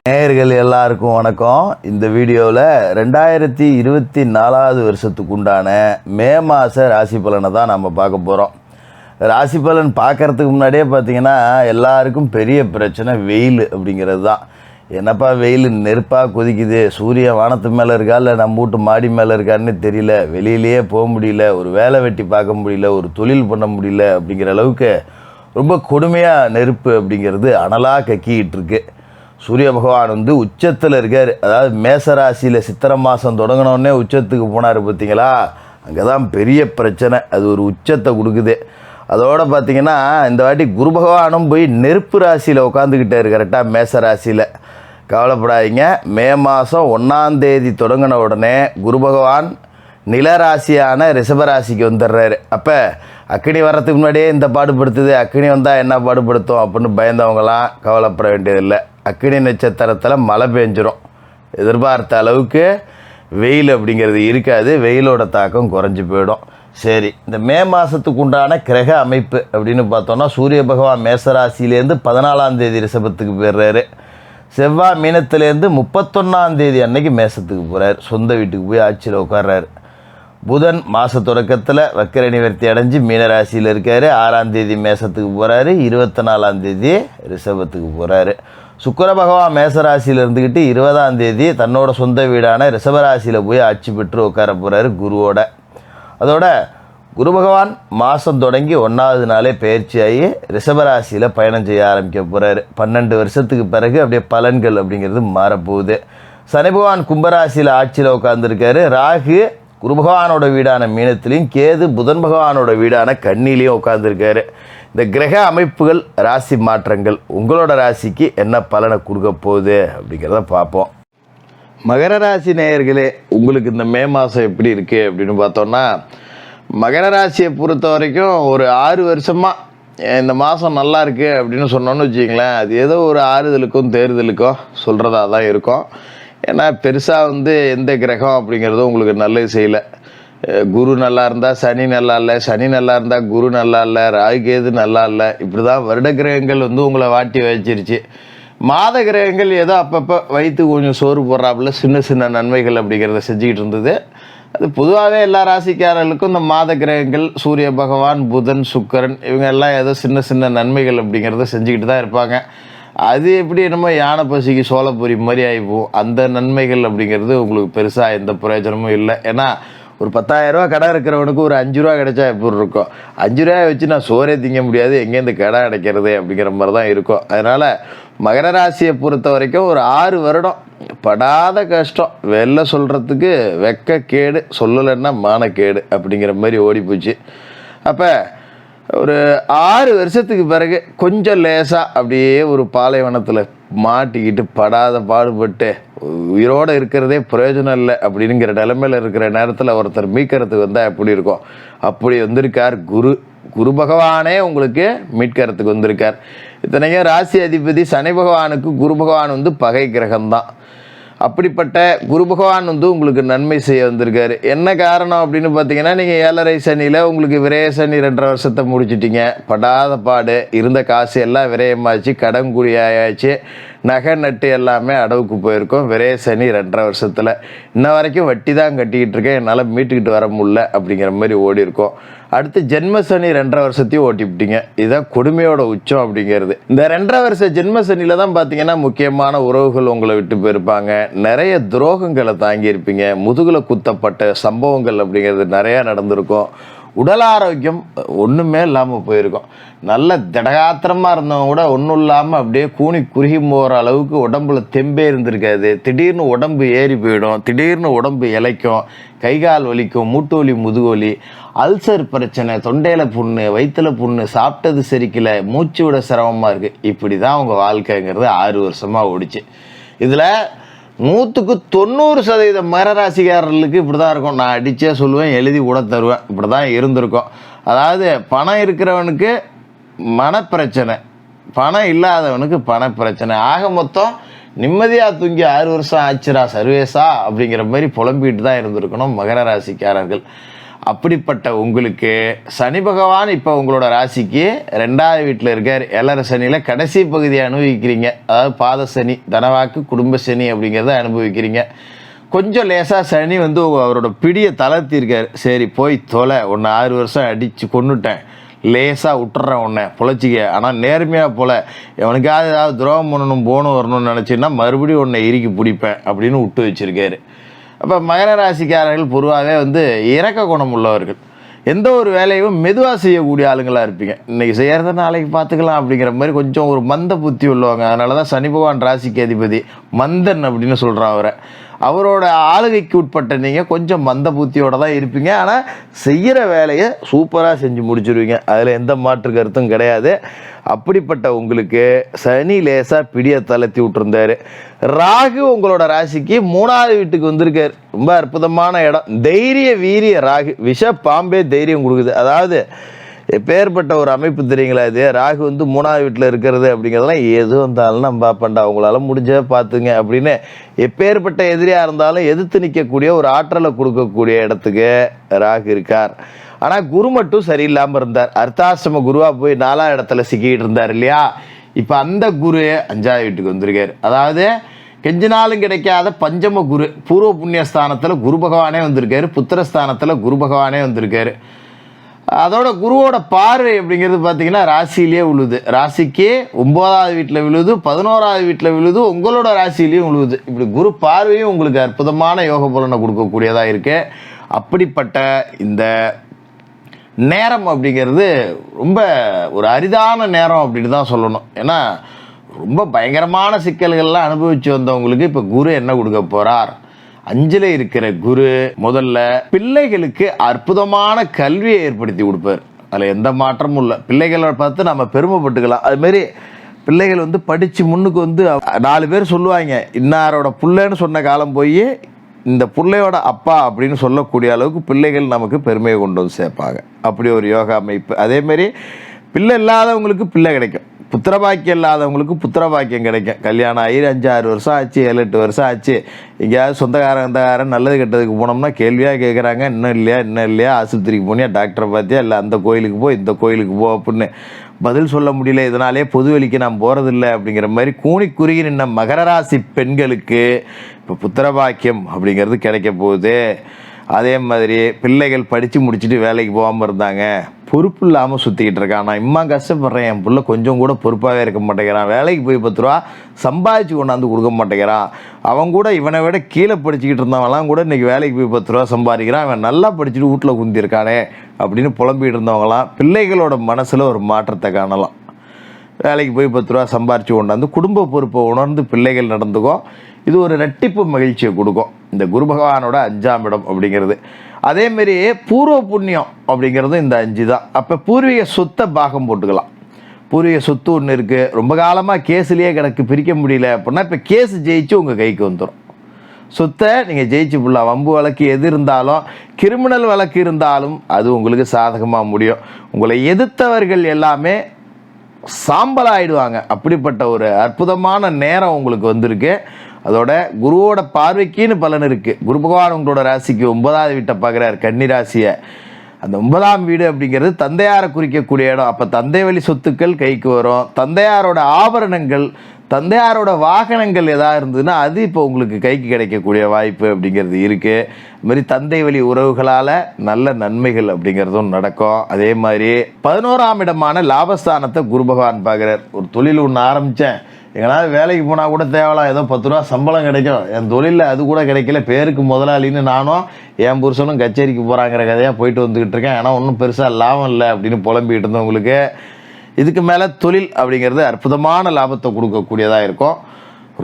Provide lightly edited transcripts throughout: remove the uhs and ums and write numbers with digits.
நேயர்கள் எல்லாருக்கும் வணக்கம். இந்த வீடியோவில் 2024 வருஷத்துக்கு உண்டான மே மாத ராசி பலனை தான் நம்ம பார்க்க போகிறோம். ராசி பலன் பார்க்குறதுக்கு முன்னாடியே பார்த்திங்கன்னா எல்லாருக்கும் பெரிய பிரச்சனை வெயில் அப்படிங்கிறது தான். என்னப்பா வெயில் நெருப்பாக கொதிக்குது, சூரியன் வானத்து மேலே இருக்கா இல்லை நம்ம வீட்டு மாடி மேலே இருக்கான்னு தெரியல, வெளியிலேயே போக முடியல, ஒரு வேலை வெட்டி பார்க்க முடியல, ஒரு தொழில் பண்ண முடியல அப்படிங்கிற அளவுக்கு ரொம்ப கொடுமையாக நெருப்பு அப்படிங்கிறது அனலாக கக்கிக்கிட்டு இருக்கு. சூரிய பகவான் உச்சத்தில் இருக்கார். அதாவது மேசராசியில் சித்திரை மாதம் தொடங்கினோடனே உச்சத்துக்கு போனார் பார்த்தீங்களா, அங்கே தான் பெரிய பிரச்சனை. அது ஒரு உச்சத்தை கொடுக்குது. அதோடு பார்த்திங்கன்னா இந்த வாட்டி குரு பகவானும் போய் நெருப்பு ராசியில் உட்காந்துக்கிட்டார் கரெக்டாக மேசராசியில். கவலைப்படாதீங்க, மே மாதம் 1ஆம் தேதி தொடங்கின உடனே குரு பகவான் நிலராசியான ரிஷபராசிக்கு வந்துடுறாரு. அப்போ அக்கினி வர்றதுக்கு முன்னாடியே இந்த பாடுபடுத்துது, அக்கினி வந்தால் என்ன பாடுபடுத்தும் அப்படின்னு பயந்தவங்களாம் கவலைப்பட வேண்டியதில்லை. அக்கினி நட்சத்திரத்தில் மழை பெஞ்சிரும். எதிர்பார்த்த அளவுக்கு வெயில் அப்படிங்கிறது இருக்காது, வெயிலோட தாக்கம் குறைஞ்சி போயிடும். சரி, இந்த மே மாதத்துக்கு உண்டான கிரக அமைப்பு அப்படின்னு பார்த்தோன்னா சூரிய பகவான் மேசராசிலேருந்து 14ஆம் தேதி ரிஷபத்துக்கு போயிடுறாரு. செவ்வாய் மீனத்திலேருந்து 31ஆம் தேதி அன்னைக்கு மேசத்துக்கு போகிறார், சொந்த வீட்டுக்கு போய் ஆட்சியில் உட்கார்றாரு. புதன் மாத தொடக்கத்தில் வக்கர நிவர்த்தி அடைஞ்சு மீனராசியில் இருக்கார். 6ஆம் தேதி மேசத்துக்கு போகிறாரு, 24ஆம் தேதி ரிஷபத்துக்கு போகிறாரு. சுக்கிர பகவான் மேசராசியில் இருந்துக்கிட்டு 20ஆம் தேதி தன்னோட சொந்த வீடான ரிஷபராசியில் போய் ஆட்சி பெற்று உட்கார போகிறாரு குருவோட. அதோட குரு பகவான் மாதம் தொடங்கி 1ஆவது நாளே பயிற்சியாகி ரிஷபராசியில் பயணம் செய்ய ஆரம்பிக்க போகிறாரு. 12 வருஷத்துக்கு பிறகு அப்படியே பலன்கள் அப்படிங்கிறது மாறப்போகுது. சனி பகவான் கும்பராசியில் ஆட்சியில் உட்காந்துருக்காரு. ராகு குரு பகவானோட வீடான மீனத்திலையும், கேது புதன் பகவானோட வீடான கன்னிலையும் உட்காந்துருக்காரு. இந்த கிரக அமைப்புகள், ராசி மாற்றங்கள் உங்களோட ராசிக்கு என்ன பலனை கொடுக்க போகுது அப்படிங்கிறத பார்ப்போம். மகர ராசி நேயர்களே, உங்களுக்கு இந்த மே மாதம் எப்படி இருக்குது அப்படின்னு பார்த்தோன்னா, மகர ராசியை பொறுத்த வரைக்கும் ஒரு 6 வருஷமாக இந்த மாதம் நல்லா இருக்குது அப்படின்னு சொன்னோன்னு வச்சிங்களேன், அது ஏதோ ஒரு ஆறுதலுக்கும் தேர்தலுக்கும் சொல்கிறதா தான் இருக்கும். ஏன்னா பெருசாக எந்த கிரகம் அப்படிங்கிறதும் உங்களுக்கு நல்லது செய்யலை. குரு நல்லா இருந்தால் சனி நல்லா இல்லை, சனி நல்லா இருந்தால் குரு நல்லா இல்லை, ராகு கேது நல்லா இல்லை. இப்படி தான் வருட கிரகங்கள் உங்களை வாட்டி வச்சிருச்சு. மாத கிரகங்கள் ஏதோ அப்பப்போ வயிற்று கொஞ்சம் சோறு போடுறாப்புல சின்ன சின்ன நன்மைகள் அப்படிங்கிறத செஞ்சுக்கிட்டு இருந்தது. அது பொதுவாகவே எல்லா ராசிக்காரர்களுக்கும் இந்த மாத கிரகங்கள் சூரிய பகவான் புதன் சுக்கிரன் இவங்க எல்லாம் ஏதோ சின்ன சின்ன நன்மைகள் அப்படிங்கிறத செஞ்சுக்கிட்டு தான் இருப்பாங்க. அது எப்படி என்னமோ யானை பசிக்கு சோளப்பொரி மாதிரி ஆகிப்போம். அந்த நன்மைகள் அப்படிங்கிறது உங்களுக்கு பெருசாக எந்த பிரயோஜனமும் இல்லை. ஏன்னா ஒரு 10,000 ரூபா கடை இருக்கிறவனுக்கு ஒரு 5 ரூபா கிடைச்சா எப்படி இருக்கும்? 5 ரூபாயை வச்சு நான் சோறே திங்க முடியாது, எங்கேருந்து கடை அடைக்கிறது அப்படிங்கிற மாதிரி தான் இருக்கும். அதனால் மகர ராசியை பொறுத்த வரைக்கும் ஒரு 6 வருடம் படாத கஷ்டம். வெளில சொல்கிறதுக்கு வெக்க கேடு, சொல்லலைன்னா மானக்கேடு அப்படிங்கிற மாதிரி ஓடிப்போச்சு. அப்போ ஒரு 6 வருஷத்துக்கு பிறகு கொஞ்சம் லேசாக அப்படியே ஒரு பாலைவனத்தில் மாட்டிக்கிட்டு படாத பாடுபட்டு உயிரோடு இருக்கிறதே பிரயோஜனம் இல்லை அப்படிங்கிற நிலைமையில் இருக்கிற நேரத்தில் ஒருத்தர் மீட்கிறதுக்கு வந்தால் எப்படி இருக்கும்? அப்படி வந்திருக்கார் குரு பகவானே உங்களுக்கு மீட்கிறதுக்கு வந்திருக்கார். இத்தனைக்கும் ராசி அதிபதி சனி பகவானுக்கு குரு பகவான் பகை கிரகம்தான். அப்படிப்பட்ட குரு பகவான் உங்களுக்கு நன்மை செய்ய வந்திருக்காரு. என்ன காரணம் அப்படின்னு பார்த்தீங்கன்னா, நீங்கள் 7.5 சனியில் உங்களுக்கு விரய சனி 2.5 வருஷத்தை முடிச்சிட்டிங்க. படாத பாடு, இருந்த காசு எல்லாம் விரயமாச்சு, கடன்குடியாயாச்சு, நகை நட்டு எல்லாமே அடவுக்கு போயிருக்கோம். விரய சனி 2.5 வருஷத்தில் இன்ன வரைக்கும் வட்டி தான் கட்டிக்கிட்டு இருக்கேன், என்னால் மீட்டுக்கிட்டு வர முடியல அப்படிங்கிற மாதிரி ஓடி இருக்கும். அடுத்து ஜென்ம சனி 2.5 வருஷத்தையும் ஓட்டிவிட்டீங்க. இதுதான் கொடுமையோட உச்சம் அப்படிங்கிறது. இந்த 2.5 வருஷ ஜென்ம சனியில் தான் பார்த்தீங்கன்னா முக்கியமான உறவுகள் உங்களை விட்டு போயிருப்பாங்க, நிறைய துரோகங்களை தாங்கியிருப்பீங்க, முதுகில் குத்தப்பட்ட சம்பவங்கள் அப்படிங்கிறது நிறையா நடந்திருக்கும். உடல் ஆரோக்கியம் ஒன்றுமே இல்லாமல் போயிருக்கும். நல்ல திடகாத்திரமாக இருந்தவங்க கூட ஒன்றும் இல்லாமல் அப்படியே கூனி குறுகி போகிற அளவுக்கு உடம்புல தெம்பே இருந்திருக்காது. திடீர்னு உடம்பு ஏறி போயிடும், திடீர்னு உடம்பு இளைக்கும், கைகால் வலிக்கும், மூட்டு வலி, முதுகு வலி, அல்சர் பிரச்சனை, தொண்டையில் புண்ணு, வயிற்றில் புண்ணு, சாப்பிட்டது செரிக்கலை, மூச்சு விட சிரமமாக இருக்குது. இப்படி தான் உங்கள் வாழ்க்கைங்கிறது 6 வருஷமாக ஓடிச்சு. இதில் 100% மகர ராசிக்காரர்களுக்கு இப்படி தான் இருக்கும். நான் அடித்தே சொல்லுவேன், எழுதி கூட தருவேன். இப்படி தான் இருந்திருக்கும். அதாவது பணம் இருக்கிறவனுக்கு மனப்பிரச்சனை, பணம் இல்லாதவனுக்கு பணப்பிரச்சனை. ஆக மொத்தம் நிம்மதியாக தூங்கி 6 வருஷம் ஆச்சுரா சர்வேஸா அப்படிங்கிற மாதிரி புலம்பிட்டு தான் இருந்திருக்கணும் மகர ராசிக்காரர்கள். அப்படிப்பட்ட உங்களுக்கு சனி பகவான் இப்போ உங்களோட ராசிக்கு 2வது வீட்டில் இருக்கார். 7.5 சனியில் கடைசி பகுதியை அனுபவிக்கிறீங்க. அதாவது பாத சனி, தனவாக்கு, குடும்ப சனி அப்படிங்கிறத அனுபவிக்கிறீங்க. கொஞ்சம் லேசாக சனி வந்து அவரோட பிடியை தளர்த்திருக்கார். சரி போய் தொலை, உன்னை 6 வருஷம் அடித்து கொண்டுட்டேன், லேசாக விட்டுறேன் உன்னை பொழைச்சிக்க, ஆனால் நேர்மையாக போல, எவனுக்காவது ஏதாவது துரோகம் பண்ணணும் போகணும் வரணும்னு நினச்சின்னா மறுபடியும் உன்னை இறுக்கி பிடிப்பேன் அப்படின்னு விட்டு வச்சுருக்காரு. அப்போ மகர ராசிக்காரர்கள் பொதுவாகவே வந்து இறக்க குணம் உள்ளவர்கள். எந்த ஒரு வேலையும் மெதுவாக செய்யக்கூடிய ஆளுங்களாக இருப்பீங்க. இன்றைக்கி செய்கிறத நாளைக்கு பார்த்துக்கலாம் அப்படிங்கிற மாதிரி கொஞ்சம் ஒரு மந்த புத்தி உள்ளவங்க. அதனால தான் சனி பகவான் ராசிக்கு அதிபதி மந்தன் அப்படின்னு சொல்கிறான் அவரை. அவரோட ஆளுகைக்கு உட்பட்ட நீங்கள் கொஞ்சம் மந்த புத்தியோடு தான் இருப்பீங்க. ஆனால் செய்கிற வேலையை சூப்பராக செஞ்சு முடிச்சுடுவீங்க. அதில் எந்த மாற்று கருத்தும் கிடையாது. அப்படிப்பட்ட உங்களுக்கு சனி லேசாக பிடியை தளர்த்தி விட்டுருந்தார். ராகு உங்களோட ராசிக்கு 3வது வீட்டுக்கு வந்திருக்கார். ரொம்ப அற்புதமான இடம். தைரிய வீரிய ராகு, விஷ பாம்பே தைரியம் கொடுக்குது. அதாவது எப்பேற்பட்ட ஒரு அமைப்பு தெரியுங்களா இது? ராகு வந்து 3வது வீட்டில் இருக்கிறது அப்படிங்கிறதெல்லாம் எது வந்தாலும் நம்ம பார்ப்பண்டா, அவங்களால முடிஞ்ச பார்த்துங்க அப்படின்னு எப்பேற்பட்ட எதிரியாக இருந்தாலும் எதிர்த்து நிற்கக்கூடிய ஒரு ஆற்றலை கொடுக்கக்கூடிய இடத்துக்கு ராகு இருக்கார். ஆனால் குரு மட்டும் சரியில்லாமல் இருந்தார். அர்த்தாசிரம குருவாக போய் 4வது இடத்துல சிக்கிட்டு இருந்தார் இல்லையா? இப்போ அந்த குரு 5வது வீட்டுக்கு வந்திருக்கார். அதாவது கெஞ்சினாலும் கிடைக்காத பஞ்சம குரு, பூர்வ புண்ணியஸ்தானத்தில் குரு பகவானே வந்திருக்காரு, புத்திரஸ்தானத்தில் குரு பகவானே வந்திருக்காரு. அதோட குருவோட பார்வை அப்படிங்கிறது பார்த்தீங்கன்னா ராசியிலேயே விழுது. ராசிக்கு 9வது வீட்டில் விழுது, 11வது வீட்டில் விழுது, உங்களோட ராசியிலையும் விழுவுது. இப்படி குரு பார்வையும் உங்களுக்கு அற்புதமான யோக பலனை கொடுக்கக்கூடியதாக இருக்கு. அப்படிப்பட்ட இந்த நேரம் அப்படிங்கிறது ரொம்ப ஒரு அரிதான நேரம் அப்படின்னு தான் சொல்லணும். ஏன்னா ரொம்ப பயங்கரமான சிக்கல்கள்லாம் அனுபவித்து வந்தவங்களுக்கு இப்போ குரு என்ன கொடுக்க போகிறார்? 5ல் இருக்கிற குரு முதல்ல பிள்ளைகளுக்கு அற்புதமான கல்வியை ஏற்படுத்தி கொடுப்பார். அதில் எந்த மாற்றமும் இல்லை. பிள்ளைகளை பார்த்து நம்ம பெருமைப்பட்டுக்கலாம். அதுமாரி பிள்ளைகள் வந்து படித்து முன்னுக்கு வந்து 4 பேர் சொல்லுவாங்க, இன்னாரோட புள்ளைன்னு சொன்ன காலம் போய் இந்த பிள்ளையோட அப்பா அப்படின்னு சொல்லக்கூடிய அளவுக்கு பிள்ளைகள் நமக்கு பெருமையை கொண்டு வந்து சேர்ப்பாங்க. அப்படி ஒரு யோகா அமைப்பு. அதேமாரி பிள்ளை இல்லாதவங்களுக்கு பிள்ளை கிடைக்கும், புத்திரபாக்கியம் இல்லாதவங்களுக்கு புத்திரபாக்கியம் கிடைக்கும். கல்யாணம் ஆகி 5-6 வருஷம் ஆச்சு, 7-8 வருஷம் ஆச்சு, எங்கேயாவது சொந்தக்காரன் நல்லது கெட்டதுக்கு போனோம்னா கேள்வியாக கேட்குறாங்க, இன்னும் இல்லையா, ஆஸ்பத்திரிக்கு போனியா, டாக்டரை பார்த்தியா, இல்லை அந்த கோயிலுக்கு போ, இந்த கோயிலுக்கு போ அப்படின்னு பதில் சொல்ல முடியல. இதனாலே பொது வெளிக்கு நான் போகிறதில்லை அப்படிங்கிற மாதிரி கூனி குறுகி நின்ன மகர ராசி பெண்களுக்கு இப்போ புத்திரபாக்கியம் அப்படிங்கிறது கிடைக்க போகுது. அதே மாதிரி பிள்ளைகள் படித்து முடிச்சுட்டு வேலைக்கு போகாமல் இருந்தாங்க, பொறுப்பு இல்லாமல் சுற்றிக்கிட்டு இருக்கான், நான் இம்மா கஷ்டப்படுறேன், என் பிள்ளை கொஞ்சம் கூட பொறுப்பாகவே இருக்க மாட்டேங்கிறான், வேலைக்கு போய் 10 ரூபா சம்பாதிச்சு கொண்டாந்து கொடுக்க மாட்டேங்கிறான், அவன் கூட இவனை விட கீழே படிச்சுக்கிட்டு இருந்தவங்களாம் கூட இன்றைக்கி வேலைக்கு போய் 10 ரூபா சம்பாதிக்கிறான், அவன் நல்லா படிச்சுட்டு வீட்டில் குந்திருக்கானே அப்படின்னு புலம்பிகிட்டு இருந்தவங்களாம் பிள்ளைகளோட மனசில் ஒரு மாற்றத்தை காணலாம். வேலைக்கு போய் 10 ரூபா சம்பாரித்து கொண்டாந்து குடும்ப பொறுப்பை உணர்ந்து பிள்ளைகள் நடந்துக்கும். இது ஒரு ரெட்டிப்பு மகிழ்ச்சியை கொடுக்கும் இந்த குரு பகவானோட 5ஆம் இடம் அப்படிங்கிறது. அதேமாரி பூர்வ புண்ணியம் அப்படிங்கிறதும் இந்த 5 தான். அப்போ பூர்வீக சொத்தை பாகம் போட்டுக்கலாம். பூர்வீக சொத்து ஒன்று இருக்குது, ரொம்ப காலமாக கேஸ்லேயே கிடக்கு, பிரிக்க முடியல அப்படின்னா இப்போ கேஸ் ஜெயிச்சு உங்கள் கைக்கு வந்துடும். சொத்தை நீங்கள் ஜெயிச்சு ஃபுல்லாக, வம்பு வழக்கு எது இருந்தாலும், கிரிமினல் வழக்கு இருந்தாலும் அது உங்களுக்கு சாதகமாக முடியும். உங்களை எதிர்த்தவர்கள் எல்லாமே சாம்பல் ஆகிடுவாங்க. அப்படிப்பட்ட ஒரு அற்புதமான நேரம் உங்களுக்கு வந்திருக்கு. அதோட குருவோட பார்வைக்குன்னு பலன் இருக்குது. குரு பகவான் உங்களோட ராசிக்கு 9வது வீட்டை பார்க்குறாரு, கன்னி ராசியை. அந்த 9ஆம் வீடு அப்படிங்கிறது தந்தையாரை குறிக்கக்கூடிய இடம். அப்போ தந்தை வழி சொத்துக்கள் கைக்கு வரும். தந்தையாரோட ஆபரணங்கள், தந்தையாரோட வாகனங்கள் எதாவது இருந்ததுன்னா அது இப்போ உங்களுக்கு கைக்கு கிடைக்கக்கூடிய வாய்ப்பு அப்படிங்கிறது இருக்குது. இதுமாதிரி தந்தை வழி உறவுகளால் நல்ல நன்மைகள் அப்படிங்கிறதும் நடக்கும். அதே மாதிரி 11ஆம் இடமான லாபஸ்தானத்தை குரு பகவான் பார்க்குறார். ஒரு தொழில் ஒன்று ஆரம்பித்தேன், எங்களால் வேலைக்கு போனால் கூட தேவலாம், ஏதோ 10 ரூபா சம்பளம் கிடைக்கும், என் தொழிலில் அது கூட கிடைக்கல, பேருக்கு முதலாளின்னு நானும் என் புருஷனும் கச்சேரிக்கு போகிறாங்கிற கதையாக போயிட்டு வந்துக்கிட்டு இருக்கேன், ஆனால் ஒன்றும் பெருசாக லாபம் இல்லை அப்படின்னு புலம்பிக்கிட்டு இருந்தவங்களுக்கு இதுக்கு மேலே தொழில் அப்படிங்கிறது அற்புதமான லாபத்தை கொடுக்கக்கூடியதாக இருக்கும்.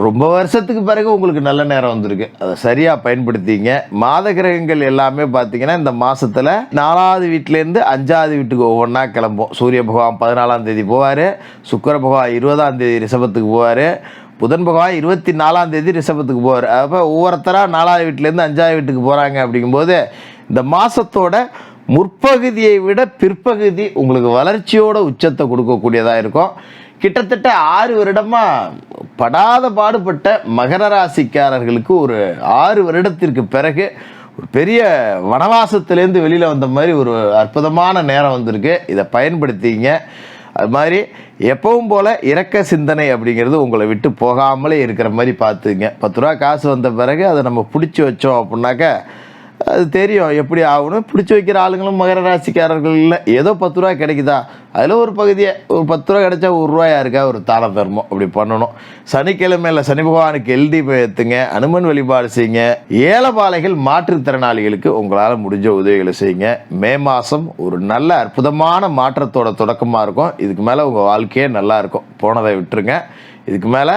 ரொம்ப வருஷத்துக்கு பிறகு உங்களுக்கு நல்ல நேரம் வந்திருக்கு, அதை சரியாக பயன்படுத்திங்க. மாத கிரகங்கள் எல்லாமே பார்த்தீங்கன்னா இந்த மாதத்தில் 4வது வீட்டிலேருந்து 5வது வீட்டுக்கு ஒவ்வொன்றா கிளம்பும். சூரிய பகவான் 14ஆம் தேதி போவார், சுக்கிர பகவான் 20ஆம் தேதி ரிஷபத்துக்கு போவார், புதன் பகவான் 24ஆம் தேதி ரிஷபத்துக்கு போவார். அப்போ ஒவ்வொருத்தராக 4வது வீட்டிலேருந்து 5வது வீட்டுக்கு போகிறாங்க. அப்படிங்கும்போது இந்த மாதத்தோட முற்பகுதியை விட பிற்பகுதி உங்களுக்கு வளர்ச்சியோட உச்சத்தை கொடுக்கக்கூடியதாக இருக்கும். கிட்டத்தட்ட 6 வருடமாக படாத பாடுபட்ட மகர ராசிக்காரர்களுக்கு ஒரு 6 வருடத்திற்கு பிறகு ஒரு பெரிய வனவாசத்துலேருந்து வெளியில் வந்த மாதிரி ஒரு அற்புதமான நேரம் வந்திருக்கு. இதை பயன்படுத்திங்க. அது மாதிரி எப்பவும் போல் இரக்க சிந்தனை அப்படிங்கிறது உங்களை விட்டு போகாமலே இருக்கிற மாதிரி பார்த்துங்க. 10 ரூபா காசு வந்த பிறகு அதை நம்ம பிடிச்சி வச்சோம் அப்படின்னாக்கா அது தெரியும் எப்படி ஆகணும். பிடிச்சி வைக்கிற ஆளுங்களும் மகர ராசிக்காரர்கள் இல்லை. ஏதோ 10 ரூபா கிடைக்குதா, அதில் ஒரு பகுதியை ஒரு 10 ரூபா கிடைச்சா ₹1 இருக்கா, ஒரு தான தர்மம் அப்படி பண்ணணும். சனிக்கிழமையில் சனி பகவானுக்கு எழுதி ஏற்றுங்க, அனுமன் வழிபாடு செய்யுங்க. ஏலபாளைகள் மாற்றுத்திறனாளிகளுக்கு உங்களால் முடிஞ்ச உதவிகளை செய்யுங்க. மே மாதம் ஒரு நல்ல அற்புதமான மாற்றத்தோட தொடக்கமாக இருக்கும். இதுக்கு மேலே உங்கள் வாழ்க்கையே நல்லா இருக்கும். போனதை விட்டுருங்க. இதுக்கு மேலே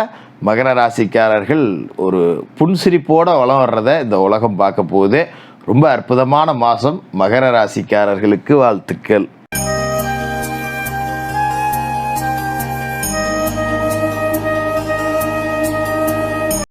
மகர ராசிக்காரர்கள் ஒரு புன்சிரிப்போடு வளம் வர்றதை இந்த உலகம் பார்க்க போகுது. ரொம்ப அற்புதமான மாதம். மகர ராசிக்காரர்களுக்கு வாழ்த்துக்கள்.